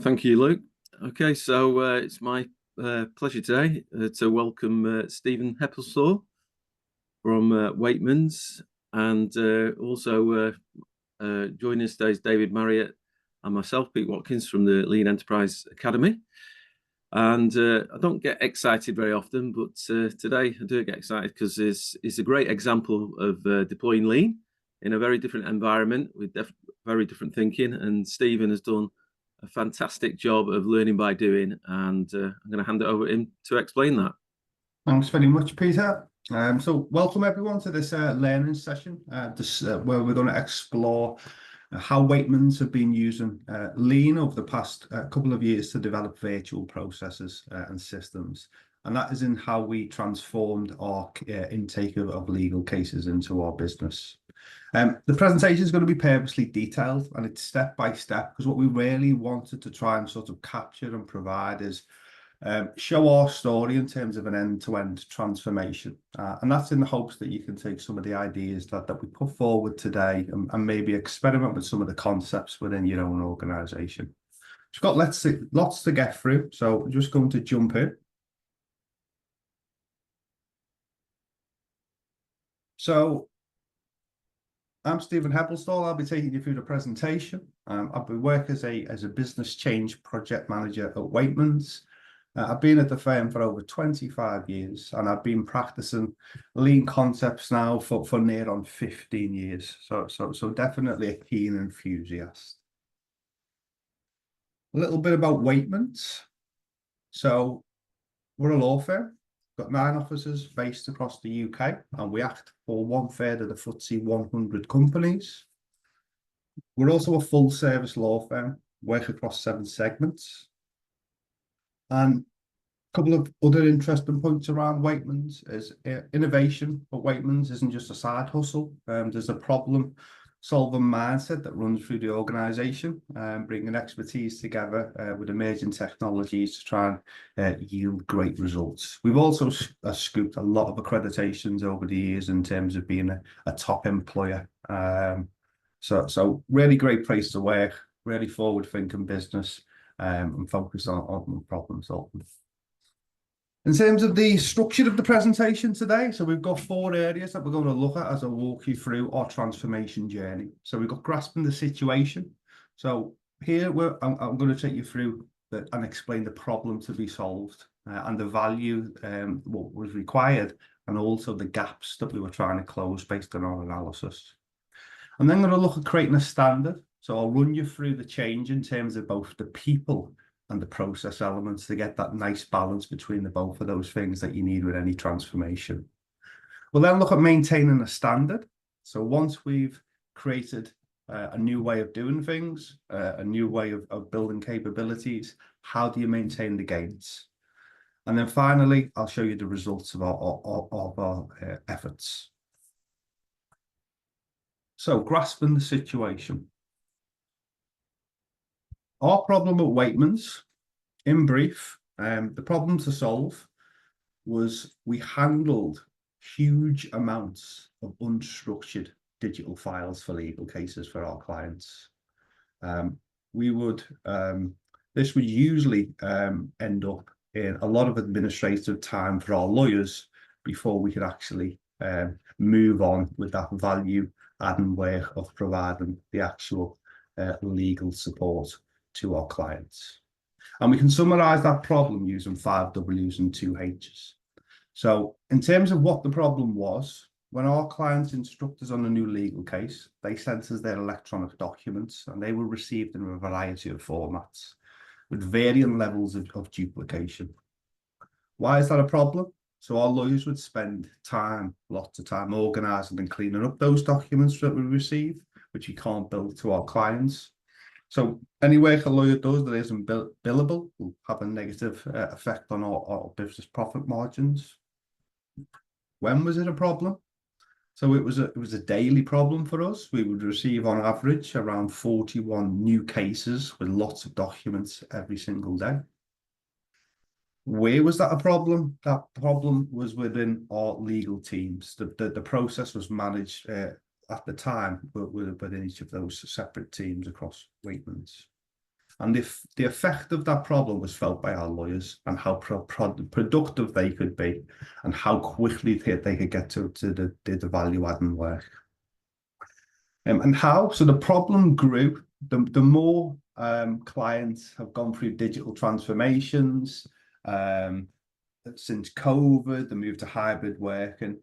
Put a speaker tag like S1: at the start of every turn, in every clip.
S1: Thank you, Luke. Okay, so it's my pleasure today to welcome Stephen Heppelstall from Weightmans, and also joining us today is David Marriott and myself, Pete Watkins, from the Lean Enterprise Academy. And I don't get excited very often, but today I do get excited because it's a great example of deploying Lean in a very different environment with very different thinking. And Stephen has done a fantastic job of learning by doing, and I'm going to hand it over to him to explain that.
S2: Thanks very much, Peter. So welcome everyone to this learning session, where we're going to explore how Weightmans have been using Lean over the past couple of years to develop virtual processes and systems. And that is in how we transformed our intake of legal cases into our business. The presentation is going to be purposely detailed, and it's step by step, because what we really wanted to try and sort of capture and provide is show our story in terms of an end-to-end transformation. And that's in the hopes that you can take some of the ideas that we put forward today and maybe experiment with some of the concepts within your own organisation. We've got lots to get through, so we're just going to jump in. So I'm Stephen Heppelstall. I'll be taking you through the presentation. I've been working as a business change project manager at Weightmans. I've been at the firm for over 25 years, and I've been practicing lean concepts now for near on 15 years. So definitely a keen enthusiast. A little bit about Weightmans. So we're a law firm. Got 9 offices based across the UK, and we act for 1/3 of the FTSE 100 companies. We're also a full service law firm, work across 7 segments. And a couple of other interesting points around Weightmans is innovation for Weightmans isn't just a side hustle. There's a problem solving mindset that runs through the organisation, bringing expertise together with emerging technologies to try and yield great results. We've also scooped a lot of accreditations over the years in terms of being a top employer. So really great place to work, really forward-thinking business, and focused on problem solving. In terms of the structure of the presentation today, so we've got 4 areas that we're going to look at as I walk you through our transformation journey. So we've got grasping the situation. So here I'm going to take you through and explain the problem to be solved and the value what was required, and also the gaps that we were trying to close based on our analysis. I'm then going to look at creating a standard. So I'll run you through the change in terms of both the people and the process elements to get that nice balance between the both of those things that you need with any transformation. We'll then look at maintaining a standard. So once we've created a new way of doing things, a new way of building capabilities, how do you maintain the gains? And then finally, I'll show you the results of our efforts. So grasping the situation. Our problem at Weightmans, in brief, the problem to solve was we handled huge amounts of unstructured digital files for legal cases for our clients. This would usually end up in a lot of administrative time for our lawyers before we could actually move on with that value-adding work of providing the actual legal support to our clients. And we can summarize that problem using 5 W's and 2 H's. So in terms of what the problem was, when our clients instruct us on a new legal case, they sent us their electronic documents, and they were received in a variety of formats with varying levels of duplication. Why is that a problem? So our lawyers would spend lots of time organising and cleaning up those documents that we receive, which we can't bill to our clients. So any work a lawyer does that isn't billable will have a negative effect on our business profit margins. When was it a problem? So it was a daily problem for us. We would receive on average around 41 new cases with lots of documents every single day. Where was that a problem? That problem was within our legal teams. The process was managed at the time within each of those separate teams across Weightmans. And the effect of that problem was felt by our lawyers, and how productive they could be, and how quickly they could get to the value-adding work. And how? So the problem grew. The more clients have gone through digital transformations, since COVID, the move to hybrid working,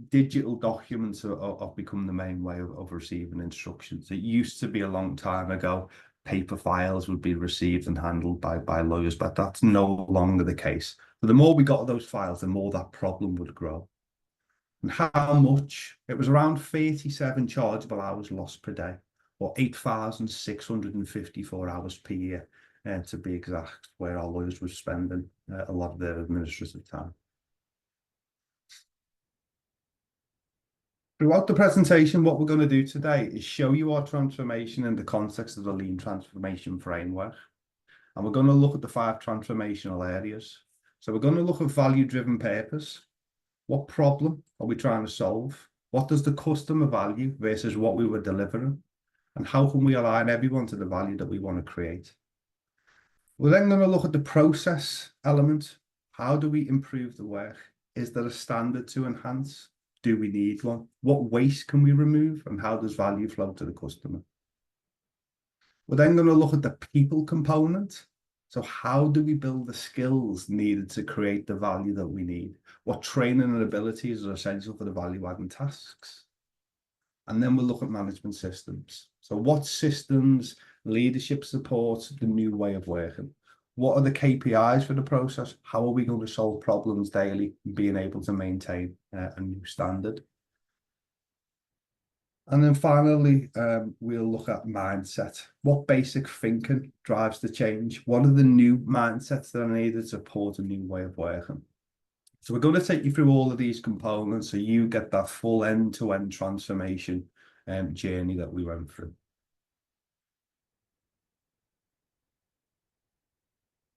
S2: digital documents have become the main way of receiving instructions. It used to be a long time ago, paper files would be received and handled by lawyers, but that's no longer the case. But the more we got those files, the more that problem would grow. And how much? It was around 37 chargeable hours lost per day, or 8,654 hours per year, to be exact, where our lawyers were spending a lot of their administrative time. Throughout the presentation, what we're going to do today is show you our transformation in the context of the Lean Transformation Framework. And we're going to look at the 5 transformational areas. So we're going to look at value-driven purpose. What problem are we trying to solve? What does the customer value versus what we were delivering? And how can we align everyone to the value that we want to create? We're then going to look at the process element. How do we improve the work? Is there a standard to enhance? Do we need one? What waste can we remove? And how does value flow to the customer? We're then going to look at the people component. So how do we build the skills needed to create the value that we need? What training and abilities are essential for the value-adding tasks? And then we'll look at management systems. So what systems, leadership support, the new way of working? What are the KPIs for the process? How are we going to solve problems daily and being able to maintain a new standard? And then finally, we'll look at mindset. What basic thinking drives the change? What are the new mindsets that are needed to support a new way of working? So we're going to take you through all of these components so you get that full end-to-end transformation journey that we went through.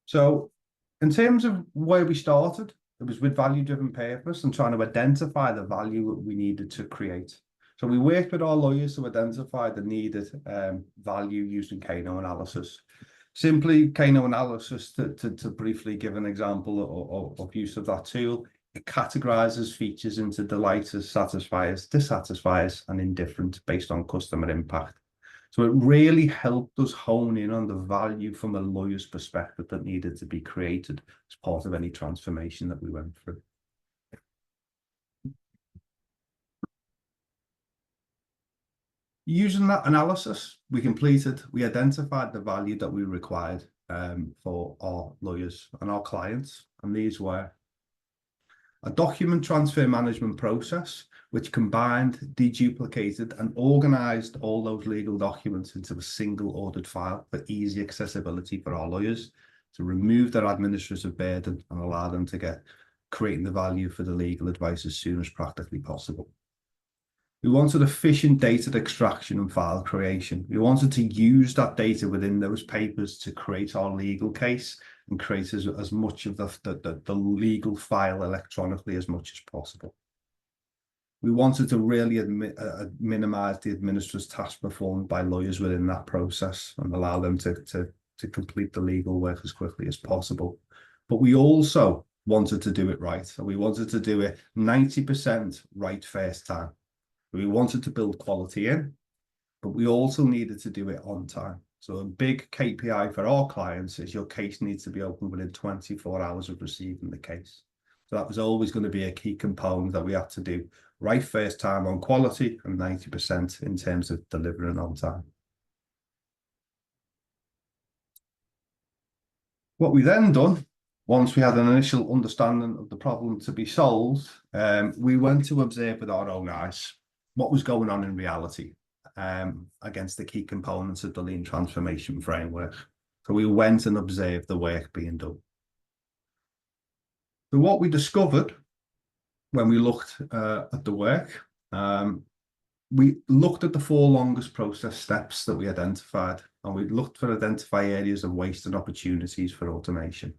S2: So in terms of where we started, it was with value-driven purpose and trying to identify the value that we needed to create. So we worked with our lawyers to identify the needed value using Kano analysis. Simply Kano analysis, to briefly give an example of use of that tool, it categorizes features into delighters, satisfiers, dissatisfiers, and indifferent based on customer impact. So it really helped us hone in on the value from a lawyer's perspective that needed to be created as part of any transformation that we went through. Using that analysis, we identified the value that we required for our lawyers and our clients. And these were a document transfer management process, which combined, deduplicated, and organized all those legal documents into a single ordered file for easy accessibility for our lawyers to remove their administrative burden and allow them to get creating the value for the legal advice as soon as practically possible. We wanted efficient data extraction and file creation. We wanted to use that data within those papers to create our legal case and create as much of the legal file electronically as much as possible. We wanted to really minimize the administrative task performed by lawyers within that process and allow them to complete the legal work as quickly as possible. But we also wanted to do it right. And we wanted to do it 90% right first time. We wanted to build quality in, but we also needed to do it on time. So a big KPI for our clients is your case needs to be open within 24 hours of receiving the case. So that was always going to be a key component that we had to do right first time on quality and 90% in terms of delivering on time. What we then done, once we had an initial understanding of the problem to be solved, we went to observe with our own eyes what was going on in reality against the key components of the Lean Transformation Framework. So we went and observed the work being done. So what we discovered when we looked at the work, we looked at the 4 longest process steps that we identified, and we looked for identify areas of waste and opportunities for automation.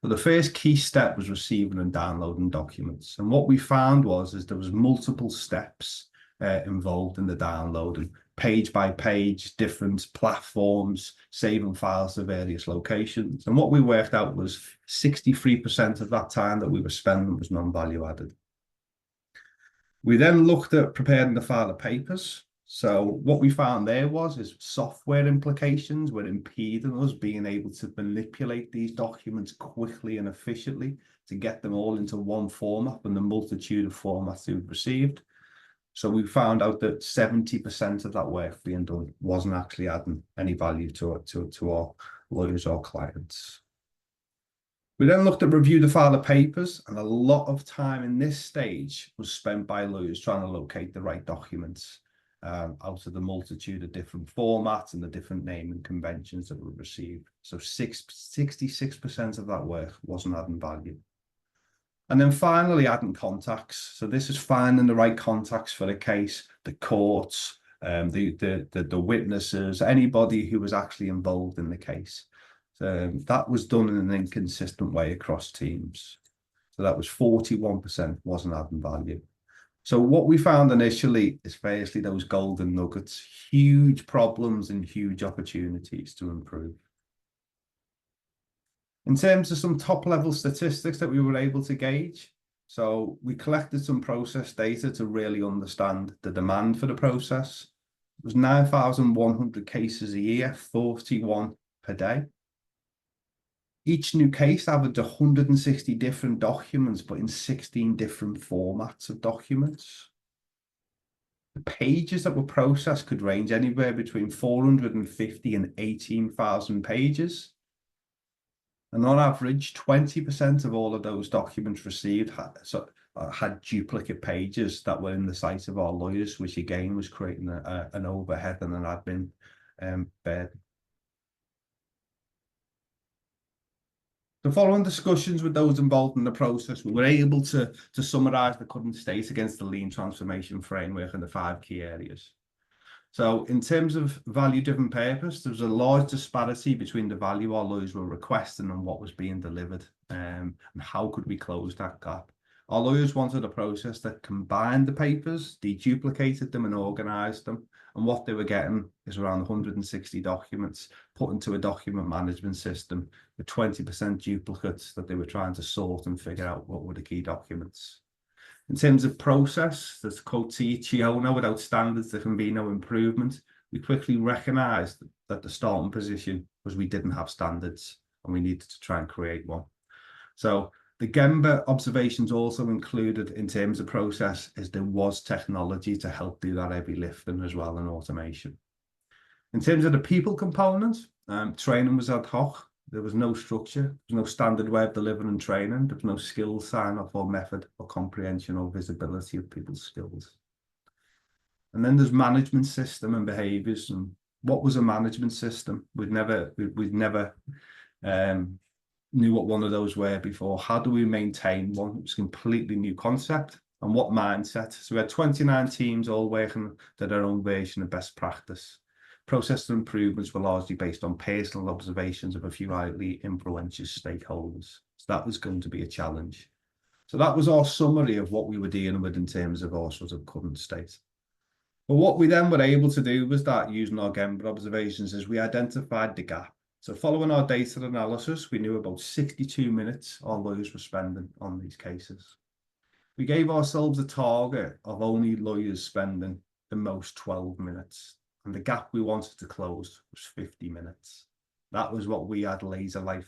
S2: So the first key step was receiving and downloading documents. And what we found was there was multiple steps involved in the download, and page by page, different platforms, saving files to various locations. And what we worked out was 63% of that time that we were spending was non-value added. We then looked at preparing the file of papers. So what we found there is software implications were impeding us being able to manipulate these documents quickly and efficiently to get them all into one format from the multitude of formats we've received. So we found out that 70% of that work being done wasn't actually adding any value to our lawyers or clients. We then looked at review the file of papers, and a lot of time in this stage was spent by lawyers trying to locate the right documents out of the multitude of different formats and the different naming conventions that were received. So 66% of that work wasn't adding value. And then finally, adding contacts. So this is finding the right contacts for the case, the courts, the witnesses, anybody who was actually involved in the case. So that was done in an inconsistent way across teams. So that was 41% wasn't adding value. So what we found initially is basically those golden nuggets, huge problems and huge opportunities to improve. In terms of some top level statistics that we were able to gauge, so we collected some process data to really understand the demand for the process. It was 9,100 cases a year, 41 per day. Each new case averaged 160 different documents, but in 16 different formats of documents. The pages that were processed could range anywhere between 450 and 18,000 pages. And on average, 20% of all of those documents received had duplicate pages that were in the sight of our lawyers, which again was creating an overhead and an admin burden. So following discussions with those involved in the process, we were able to summarise the current state against the lean transformation framework in the 5 key areas. So in terms of value-driven purpose, there was a large disparity between the value our lawyers were requesting and what was being delivered, and how could we close that gap. Our lawyers wanted a process that combined the papers, deduplicated them and organised them, and what they were getting is around 160 documents put into a document management system with 20% duplicates that they were trying to sort and figure out what were the key documents. In terms of process, that's quote to each owner, without standards there can be no improvement. We quickly recognised that the starting position was we didn't have standards and we needed to try and create one. So the Gemba observations also included in terms of process is there was technology to help do that heavy lifting as well, and automation. In terms of the people component, training was ad hoc. There was no structure, there was no standard way of delivering training, there was no skills sign-off or method or comprehension or visibility of people's skills. And then there's management system and behaviours. And what was a management system? We'd never knew what one of those were before. How do we maintain one? It was a completely new concept. And what mindset? So we had 29 teams all working to their own version of best practice. Process improvements were largely based on personal observations of a few highly influential stakeholders. So that was going to be a challenge. So that was our summary of what we were dealing with in terms of our sort of current state. But what we then were able to do was that using our Gemba observations is we identified the gap. So following our data analysis, we knew about 62 minutes our lawyers were spending on these cases. We gave ourselves a target of only lawyers spending the most 12 minutes. And the gap we wanted to close was 50 minutes. That was what we had laser-like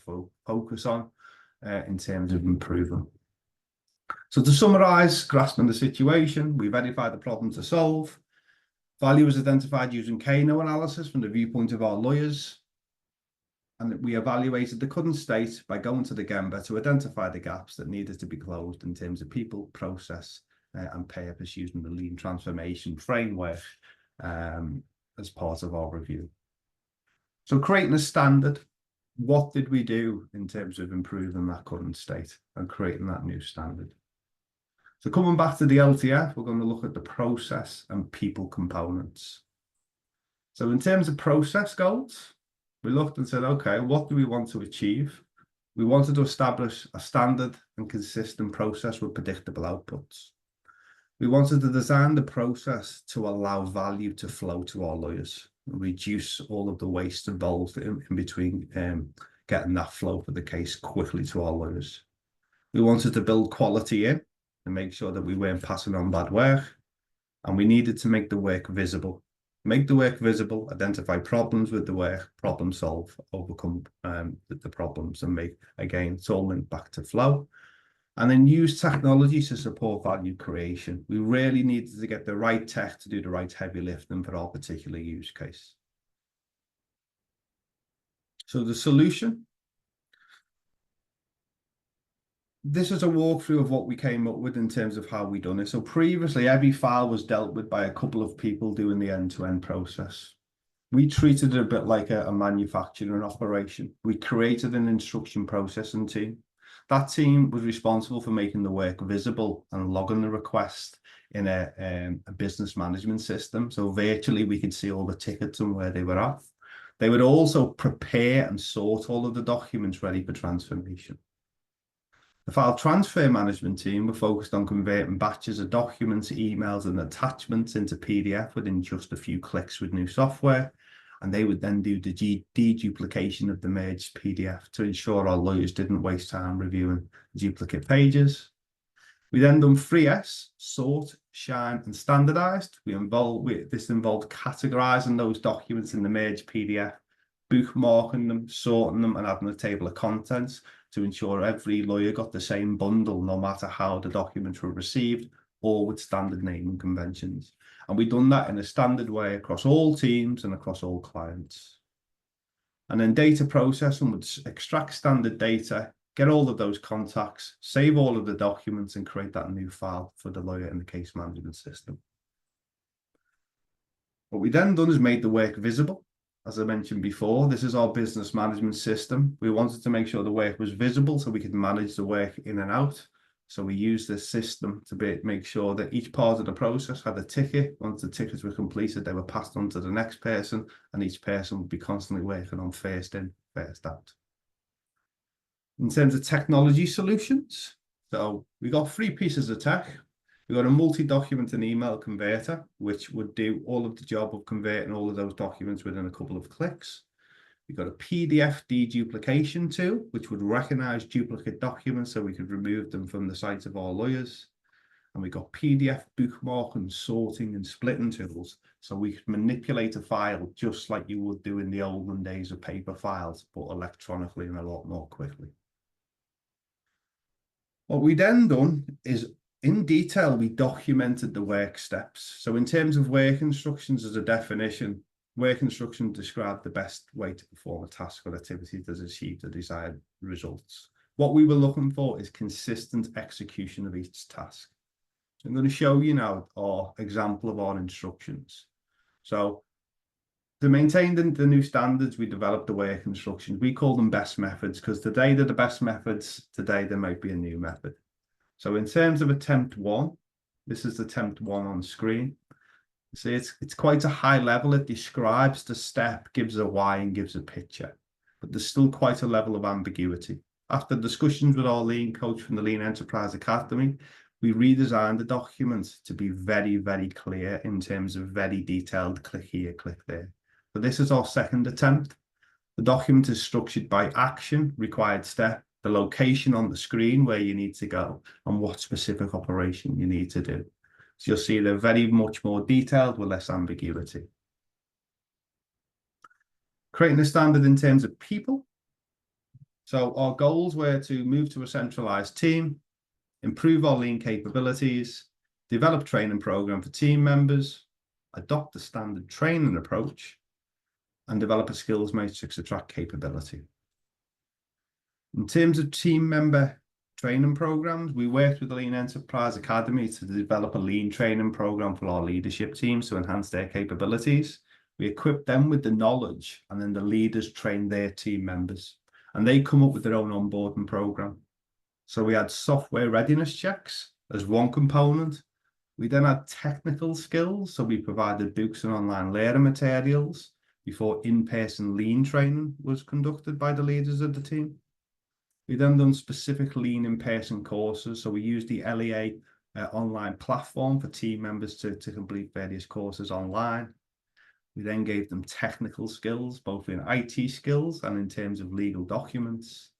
S2: focus on in terms of improving. So to summarise, grasping the situation, we verified the problem to solve. Value was identified using Kano analysis from the viewpoint of our lawyers. And we evaluated the current state by going to the Gemba to identify the gaps that needed to be closed in terms of people, process, and purpose using the lean transformation framework as part of our review. So creating a standard, what did we do in terms of improving that current state and creating that new standard? So coming back to the LTF, we're going to look at the process and people components. So in terms of process goals, we looked and said, okay, what do we want to achieve? We wanted to establish a standard and consistent process with predictable outputs. We wanted to design the process to allow value to flow to our lawyers, and reduce all of the waste involved in between getting that flow for the case quickly to our lawyers. We wanted to build quality in and make sure that we weren't passing on bad work, and we needed to make the work visible. Make the work visible, identify problems with the work, problem solve, overcome the problems, and make, again, it's all linked back to flow. And then use technology to support value creation. We really needed to get the right tech to do the right heavy lifting for our particular use case. So the solution. This is a walkthrough of what we came up with in terms of how we done it. So previously, every file was dealt with by a couple of people doing the end-to-end process. We treated it a bit like a manufacturing operation. We created an instruction processing team. That team was responsible for making the work visible and logging the request in a business management system. So virtually we could see all the tickets and where they were at. They would also prepare and sort all of the documents ready for transformation. The file transfer management team were focused on converting batches of documents, emails, and attachments into PDF within just a few clicks with new software. And they would then do the deduplication of the merged PDF to ensure our lawyers didn't waste time reviewing duplicate pages. We then done 3S, sort, shine, and standardized. This involved categorizing those documents in the merged PDF, bookmarking them, sorting them, and adding a table of contents to ensure every lawyer got the same bundle, no matter how the documents were received, all with standard naming conventions. And we've done that in a standard way across all teams and across all clients. And then data processing would extract standard data, get all of those contacts, save all of the documents, and create that new file for the lawyer in the case management system. What we then done is made the work visible. As I mentioned before, this is our business management system. We wanted to make sure the work was visible so we could manage the work in and out. So we used this system to make sure that each part of the process had a ticket. Once the tickets were completed, they were passed on to the next person, and each person would be constantly working on first in, first out. In terms of technology solutions, so we got 3 pieces of tech. We got a multi-document and email converter, which would do all of the job of converting all of those documents within a couple of clicks. We've got a PDF deduplication tool, which would recognize duplicate documents so we could remove them from the sites of our lawyers. And we got PDF bookmarking, sorting, and splitting tools, so we could manipulate a file just like you would do in the olden days of paper files, but electronically and a lot more quickly. What we then done is, in detail, we documented the work steps. So in terms of work instructions as a definition, work instructions describe the best way to perform a task or activity to achieve the desired results. What we were looking for is consistent execution of each task. I'm going to show you now our example of our instructions. So to maintain the new standards, we developed the work instructions. We call them best methods because today they're the best methods. Today there might be a new method. So in terms of attempt 1, this is attempt 1 on screen. See, it's quite a high level. It describes the step, gives a why, and gives a picture. But there's still quite a level of ambiguity. After discussions with our lean coach from the Lean Enterprise Academy, we redesigned the document to be very, very clear in terms of very detailed click here, click there. So this is our second attempt. The document is structured by action, required step, the location on the screen where you need to go, and what specific operation you need to do. So you'll see they're very much more detailed with less ambiguity. Creating a standard in terms of people. So our goals were to move to a centralized team, improve our lean capabilities, develop training program for team members, adopt a standard training approach, and develop a skills matrix to track capability. In terms of team member training programs, we worked with the Lean Enterprise Academy to develop a lean training program for our leadership teams to enhance their capabilities. We equipped them with the knowledge, and then the leaders trained their team members, and they come up with their own onboarding program. So we had software readiness checks as one component. We then had technical skills. So we provided books and online learning materials before in-person lean training was conducted by the leaders of the team. We then done specific lean in-person courses. So we used the LEA online platform for team members to complete various courses online. We then gave them technical skills, both in IT skills and in terms of legal documents.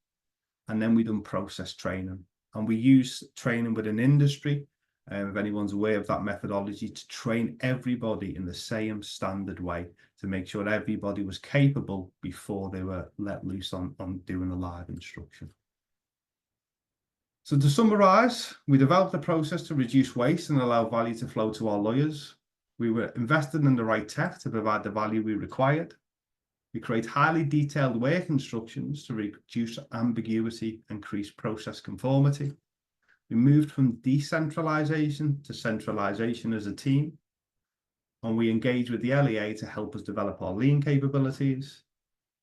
S2: And then we done process training. And we use training within industry, if anyone's aware of that methodology, to train everybody in the same standard way to make sure everybody was capable before they were let loose on doing a live instruction. So to summarize, we developed a process to reduce waste and allow value to flow to our lawyers. We were invested in the right tech to provide the value we required. We create highly detailed work instructions to reduce ambiguity and increase process conformity. We moved from decentralization to centralization as a team. And we engaged with the LEA to help us develop our lean capabilities.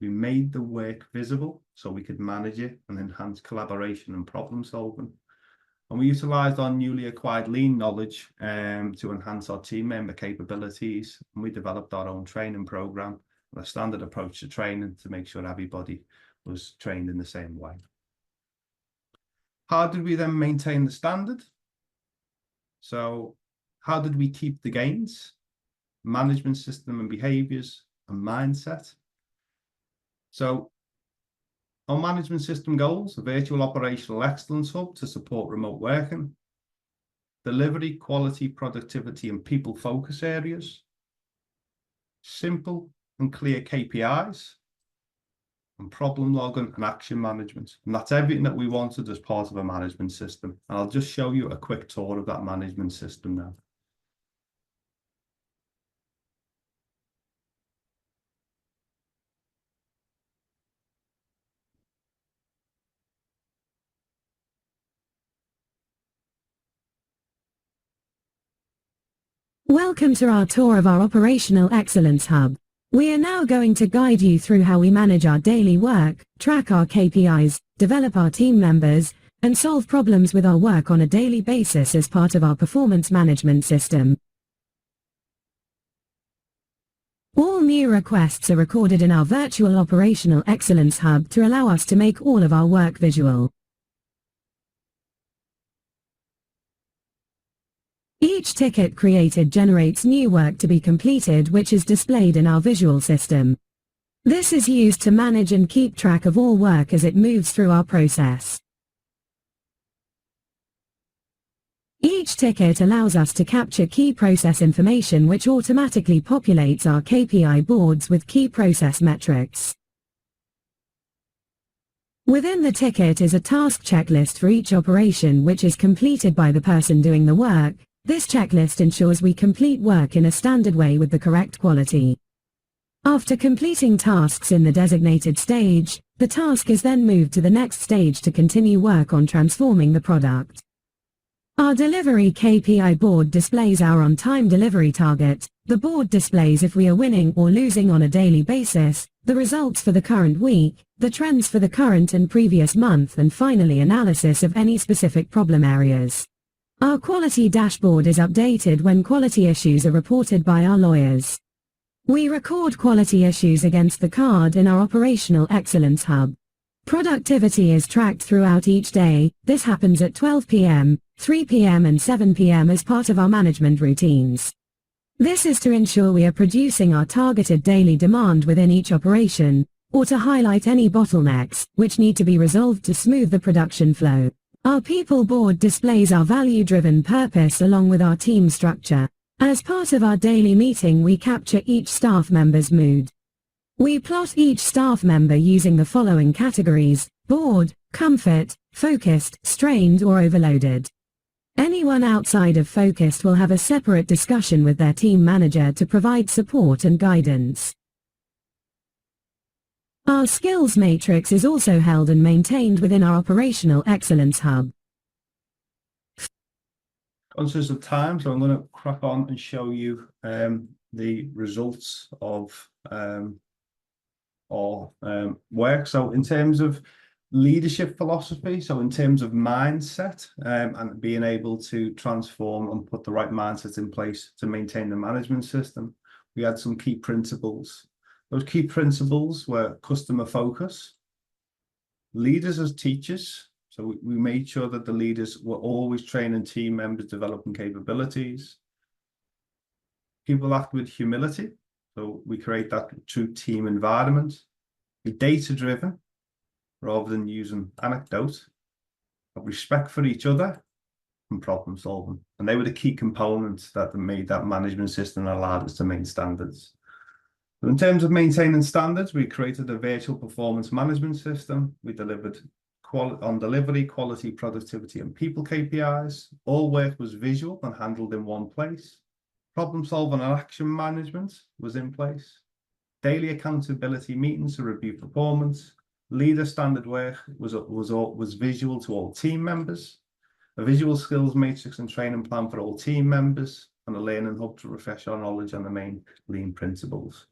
S2: We made the work visible so we could manage it and enhance collaboration and problem solving. And we utilized our newly acquired lean knowledge to enhance our team member capabilities. And we developed our own training program and a standard approach to training to make sure everybody was trained in the same way. How did we then maintain the standard? So how did we keep the gains? Management system and behaviors and mindset. So our management system goals: a virtual operational excellence hub to support remote working, delivery, quality, productivity, and people focus areas, simple and clear KPIs, and problem logging and action management. And that's everything that we wanted as part of a management system. And I'll just show you a quick tour of that management system now.
S3: Welcome to our tour of our Operational Excellence Hub. We are now going to guide you through how we manage our daily work, track our KPIs, develop our team members, and solve problems with our work on a daily basis as part of our performance management system. All new requests are recorded in our virtual Operational Excellence Hub to allow us to make all of our work visual. Each ticket created generates new work to be completed, which is displayed in our visual system. This is used to manage and keep track of all work as it moves through our process. Each ticket allows us to capture key process information, which automatically populates our KPI boards with key process metrics. Within the ticket is a task checklist for each operation, which is completed by the person doing the work. This checklist ensures we complete work in a standard way with the correct quality. After completing tasks in the designated stage, the task is then moved to the next stage to continue work on transforming the product. Our delivery KPI board displays our on-time delivery target. The board displays if we are winning or losing on a daily basis, the results for the current week, the trends for the current and previous month, and finally analysis of any specific problem areas. Our quality dashboard is updated when quality issues are reported by our lawyers. We record quality issues against the card in our Operational Excellence Hub. Productivity is tracked throughout each day. This happens at 12 p.m., 3 p.m. and 7 p.m. as part of our management routines. This is to ensure we are producing our targeted daily demand within each operation, or to highlight any bottlenecks, which need to be resolved to smooth the production flow. Our people board displays our value-driven purpose along with our team structure. As part of our daily meeting, we capture each staff member's mood. We plot each staff member using the following categories: bored, comfort, focused, strained or overloaded. Anyone outside of focused will have a separate discussion with their team manager to provide support and guidance. Our skills matrix is also held and maintained within our Operational Excellence Hub.
S2: Conscious of time, so I'm going to crack on and show you the results of our work. So in terms of leadership philosophy, so in terms of mindset and being able to transform and put the right mindset in place to maintain the management system, we had some key principles. Those key principles were customer focus, leaders as teachers, So we made sure that the leaders were always training team members, developing capabilities. People act with humility. So we create that true team environment. Be data-driven rather than using anecdote. Have respect for each other and problem solving. And they were the key components that made that management system and allowed us to maintain standards. So in terms of maintaining standards, we created a virtual performance management system. We delivered on delivery, quality, productivity, and people KPIs. All work was visual and handled in one place. Problem solving and action management was in place. Daily accountability meetings to review performance. Leader standard work was visual to all team members. A visual skills matrix and training plan for all team members, and a learning hub to refresh our knowledge on the main lean principles.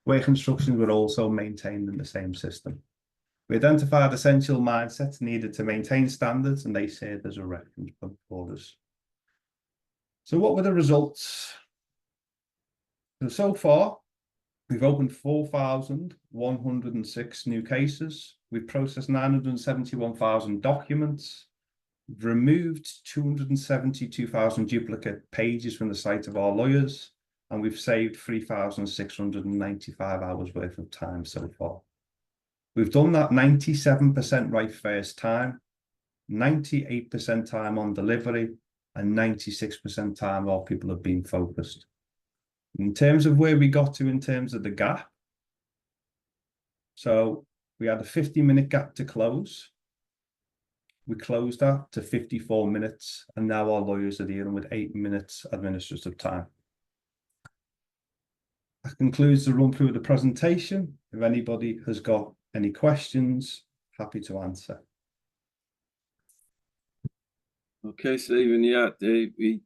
S2: Work instructions were also maintained in the same system. We identified essential mindsets needed to maintain standards, and they served as a reference point for us. So what were the results? So far, we've opened 4,106 new cases. We've processed 971,000 documents. We've removed 272,000 duplicate pages from the site of our lawyers, and we've saved 3,695 hours worth of time so far. We've done that 97% right first time, 98% time on delivery, and 96% time our people have been focused. In terms of where we got to in terms of the gap, so we had a 50-minute gap to close. We closed that to 54 minutes, and now our lawyers are dealing with 8 minutes administrative time. That concludes the run through of the presentation. If anybody has got any questions, happy to answer.
S1: Okay, Stephen, yeah, we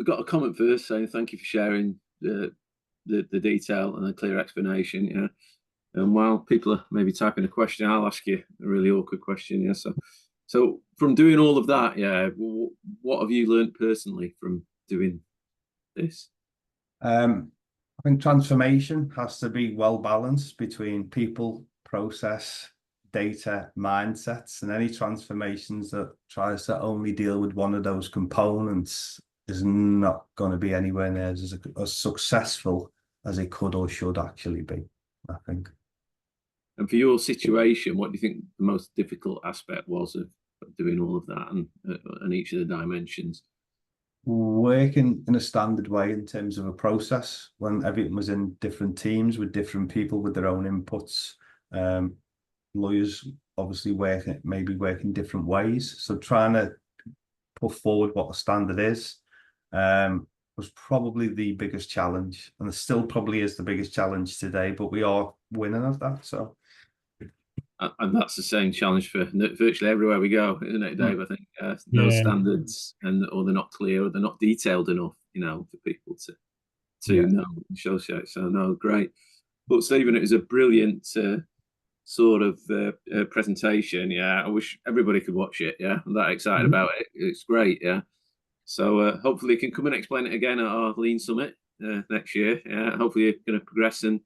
S1: got a comment first saying thank you for sharing the detail and a clear explanation. Yeah, and while people are maybe typing a question, I'll ask you a really awkward question. Yeah, so from doing all of that, yeah, what have you learned personally from doing this?
S2: I think transformation has to be well balanced between people, process, data, mindsets, and any transformations that tries to only deal with one of those components is not going to be anywhere near as successful as it could or should actually be, I think.
S1: And for your situation, what do you think the most difficult aspect was of doing all of that and each of the dimensions?
S2: Working in a standard way in terms of a process when everything was in different teams with different people with their own inputs. Lawyers obviously work in different ways. So trying to put forward what the standard is was probably the biggest challenge, and it still probably is the biggest challenge today, but we are winning at that. So.
S1: And that's the same challenge for virtually everywhere we go, isn't it, Dave? I think those standards or they're not clear or they're not detailed enough, for people to know and associate. So no, great. But Stephen, it was a brilliant sort of presentation. Yeah, I wish everybody could watch it. Yeah, I'm that excited about it. It's great. Yeah. So hopefully you can come and explain it again at our Lean Summit next year. Yeah, hopefully you're going to progress and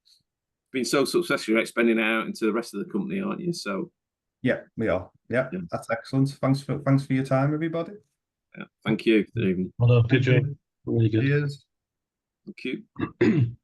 S1: been so successful, you're expanding it out into the rest of the company, aren't you? So
S2: yeah, we are. Yeah, that's excellent. Thanks for your time, everybody.
S1: Yeah, thank you, Stephen.
S4: Well done, good job. Really good.
S2: Cheers.
S1: Thank you.